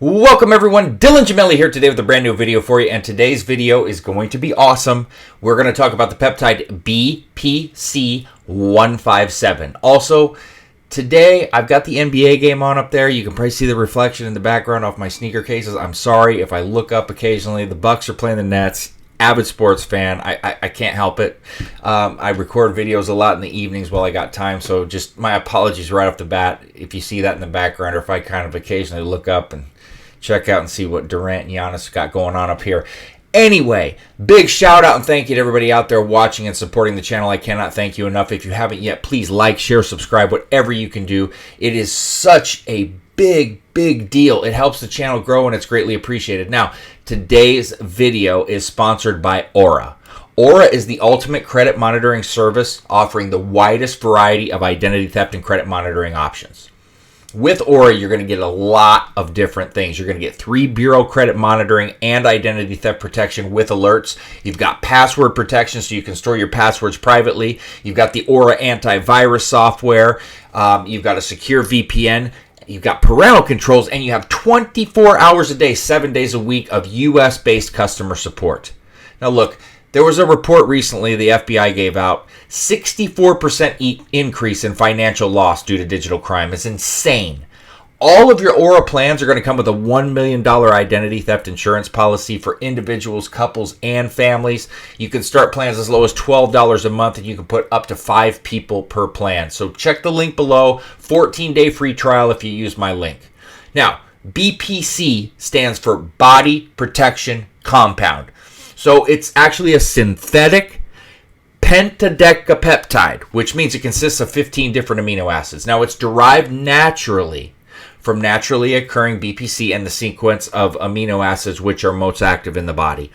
Welcome everyone, Dylan Gemelli here today with a brand new video for you, and today's video is going to be awesome. We're going to talk about the peptide BPC-157. Also, today I've got the NBA game on up there. You can probably see the reflection in the background off my sneaker cases. I'm sorry if I look up occasionally. The Bucks are playing the Nets. Avid sports fan. I can't help it. I record videos a lot in the evenings while I got time, so just my apologies right off the bat if you see that in the background, or if I kind of occasionally look up and check out and see what Durant and Giannis got going on up here. Anyway, big shout out and thank you to everybody out there watching and supporting the channel. I cannot thank you enough. If you haven't yet, please like, share, subscribe, whatever you can do. It is such a big deal. It helps the channel grow and it's greatly appreciated. Now, today's video is sponsored by Aura. Aura is the ultimate credit monitoring service offering the widest variety of identity theft and credit monitoring options. With Aura, you're going to get a lot of different things. You're going to get 3 bureau credit monitoring and identity theft protection with alerts. You've got password protection so you can store your passwords privately. You've got the Aura antivirus software. You've got a secure VPN. You've got parental controls, and you have 24 hours a day, 7 days a week of US-based customer support. Now look, there was a report recently the FBI gave out, 64% increase in financial loss due to digital crime. It's insane. All of your Aura plans are going to come with a $1 million identity theft insurance policy for individuals, couples, and families. You can start plans as low as $12 a month, and you can put up to 5 people per plan. So check the link below. 14-day free trial if you use my link. Now, BPC stands for Body Protection Compound. So it's actually a synthetic pentadecapeptide, which means it consists of 15 different amino acids. Now, it's derived naturally from naturally occurring BPC and the sequence of amino acids which are most active in the body.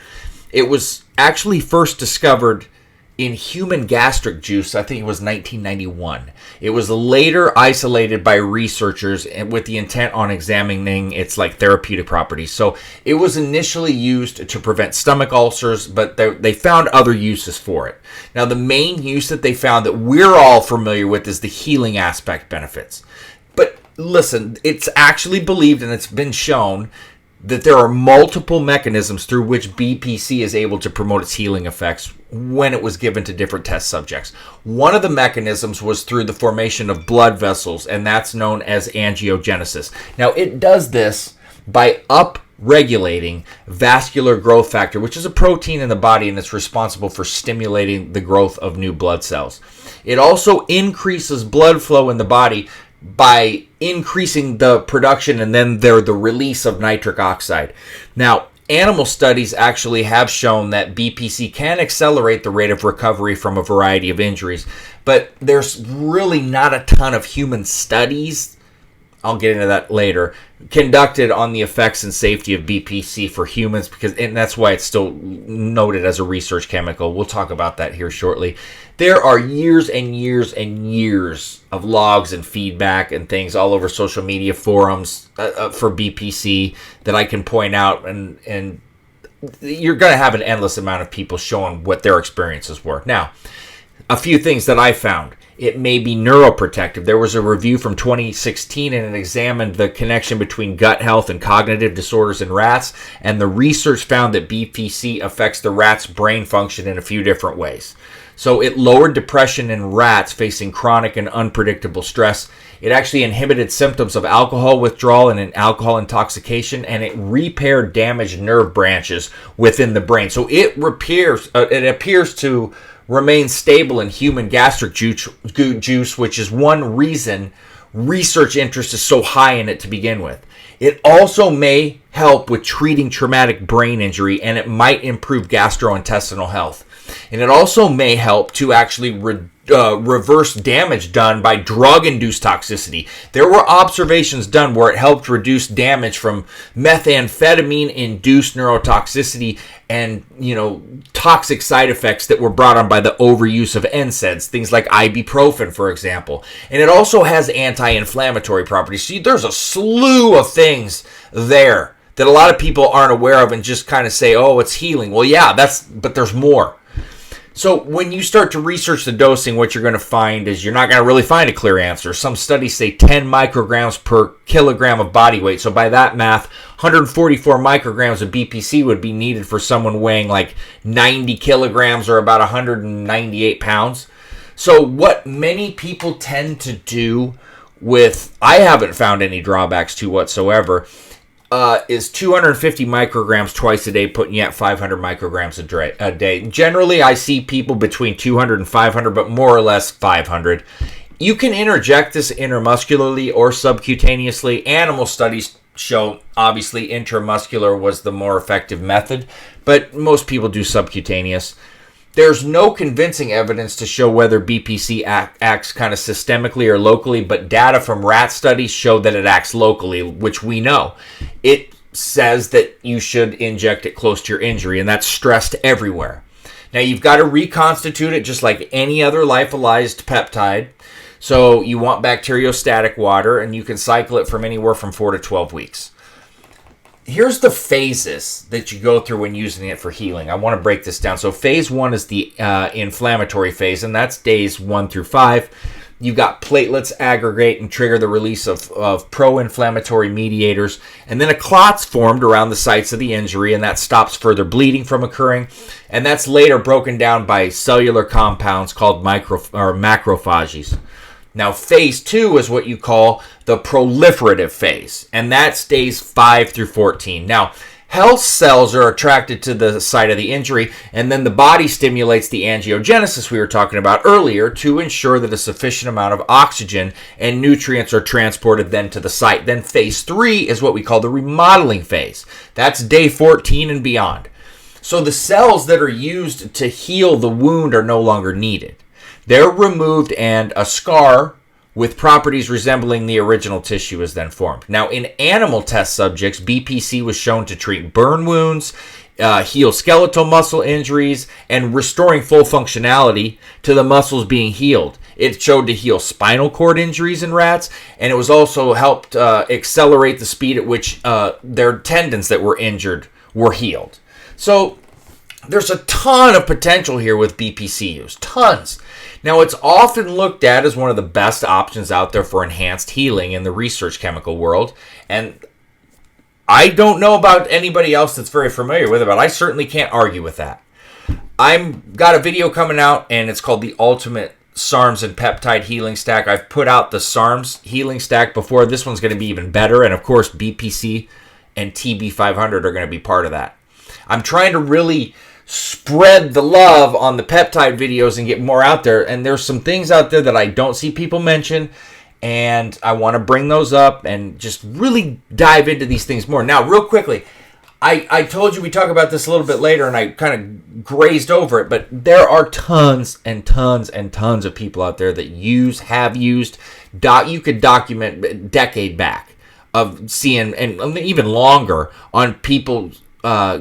It was actually first discovered in human gastric juice, I think it was 1991. It was later isolated by researchers with the intent on examining its therapeutic properties. So it was initially used to prevent stomach ulcers, but they found other uses for it. Now, the main use that they found that we're all familiar with is the healing aspect benefits. But listen, it's actually believed and it's been shown that there are multiple mechanisms through which BPC is able to promote its healing effects when it was given to different test subjects. One of the mechanisms was through the formation of blood vessels, and that's known as angiogenesis. Now, it does this by upregulating vascular growth factor, which is a protein in the body, and it's responsible for stimulating the growth of new blood cells. It also increases blood flow in the body by increasing the production and then the release of nitric oxide. Now, animal studies actually have shown that BPC can accelerate the rate of recovery from a variety of injuries, but there's really not a ton of human studies, I'll get into that later, conducted on the effects and safety of BPC for humans, and that's why it's still noted as a research chemical. We'll talk about that here shortly. There are years and years and years of logs and feedback and things all over social media forums for BPC that I can point out, and you're going to have an endless amount of people showing what their experiences were. Now, a few things that I found. It may be neuroprotective. There was a review from 2016 and it examined the connection between gut health and cognitive disorders in rats, and the research found that BPC affects the rat's brain function in a few different ways. So it lowered depression in rats facing chronic and unpredictable stress. It actually inhibited symptoms of alcohol withdrawal and an alcohol intoxication, and it repaired damaged nerve branches within the brain. So it appears to remain stable in human gastric juice, which is one reason research interest is so high in it to begin with. It also may help with treating traumatic brain injury, and it might improve gastrointestinal health. And it also may help to actually reverse damage done by drug-induced toxicity. There were observations done where it helped reduce damage from methamphetamine-induced neurotoxicity and, toxic side effects that were brought on by the overuse of NSAIDs, things like ibuprofen, for example. And it also has anti-inflammatory properties. See, there's a slew of things there that a lot of people aren't aware of and just kind of say, oh, it's healing. Well, yeah, but there's more. So when you start to research the dosing, what you're going to find is you're not going to really find a clear answer. Some studies say 10 micrograms per kilogram of body weight. So by that math, 144 micrograms of BPC would be needed for someone weighing like 90 kilograms or about 198 pounds. So what many people tend to do with, I haven't found any drawbacks to whatsoever, is 250 micrograms twice a day, putting you at 500 micrograms a day. Generally, I see people between 200 and 500, but more or less 500. You can interject this intramuscularly or subcutaneously. Animal studies show, obviously, intramuscular was the more effective method, but most people do subcutaneous. There's no convincing evidence to show whether BPC acts kind of systemically or locally, but data from rat studies show that it acts locally, which we know. It says that you should inject it close to your injury, and that's stressed everywhere. Now, you've got to reconstitute it just like any other lyophilized peptide. So you want bacteriostatic water, and you can cycle it from anywhere from 4 to 12 weeks. Here's the phases that you go through when using it for healing. I want to break this down. So phase 1 is the inflammatory phase, and that's days 1 through 5. You've got platelets aggregate and trigger the release of pro-inflammatory mediators, and then a clot's formed around the sites of the injury, and that stops further bleeding from occurring, and that's later broken down by cellular compounds called macrophages. Now, phase 2 is what you call the proliferative phase, and that's days 5 through 14. Now, health cells are attracted to the site of the injury, and then the body stimulates the angiogenesis we were talking about earlier to ensure that a sufficient amount of oxygen and nutrients are transported then to the site. Then phase 3 is what we call the remodeling phase. That's day 14 and beyond. So the cells that are used to heal the wound are no longer needed. They're removed, and a scar with properties resembling the original tissue is then formed. Now, in animal test subjects, BPC was shown to treat burn wounds, heal skeletal muscle injuries, and restoring full functionality to the muscles being healed. It showed to heal spinal cord injuries in rats, and it was also helped accelerate the speed at which their tendons that were injured were healed. So there's a ton of potential here with BPC use. Tons. Now, it's often looked at as one of the best options out there for enhanced healing in the research chemical world. And I don't know about anybody else that's very familiar with it, but I certainly can't argue with that. I've got a video coming out, and it's called the Ultimate SARMs and Peptide Healing Stack. I've put out the SARMs Healing Stack before. This one's going to be even better. And, of course, BPC and TB500 are going to be part of that. I'm trying to really spread the love on the peptide videos and get more out there, and there's some things out there that I don't see people mention, and I want to bring those up and just really dive into these things more. Now, real quickly, I told you we talk about this a little bit later, and I kind of grazed over it, but there are tons and tons and tons of people out there that have used, you could document a decade back of seeing, and even longer, on people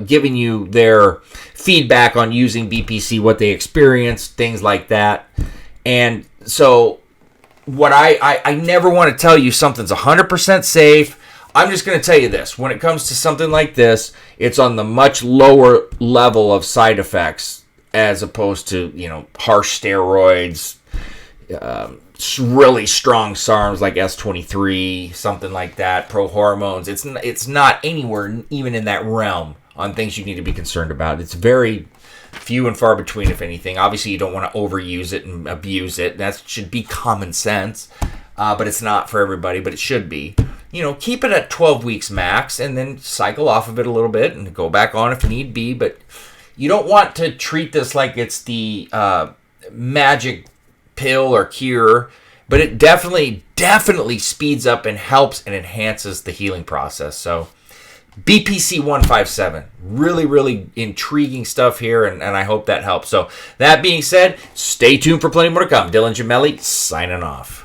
giving you their feedback on using BPC, what they experienced, things like that. And so what I never want to tell you something's 100% safe. I'm just going to tell you this. When it comes to something like this, it's on the much lower level of side effects as opposed to, harsh steroids, really strong SARMs like S23, something like that, pro-hormones. It's not anywhere even in that realm on things you need to be concerned about. It's very few and far between, if anything. Obviously, you don't want to overuse it and abuse it. That should be common sense, but it's not for everybody, but it should be. Keep it at 12 weeks max and then cycle off of it a little bit and go back on if need be, but you don't want to treat this like it's the magic pill or cure, but it definitely speeds up and helps and enhances the healing process. So BPC-157, really intriguing stuff here, and I hope that helps. So that being said, stay tuned for plenty more to come. Dylan Gemelli signing off.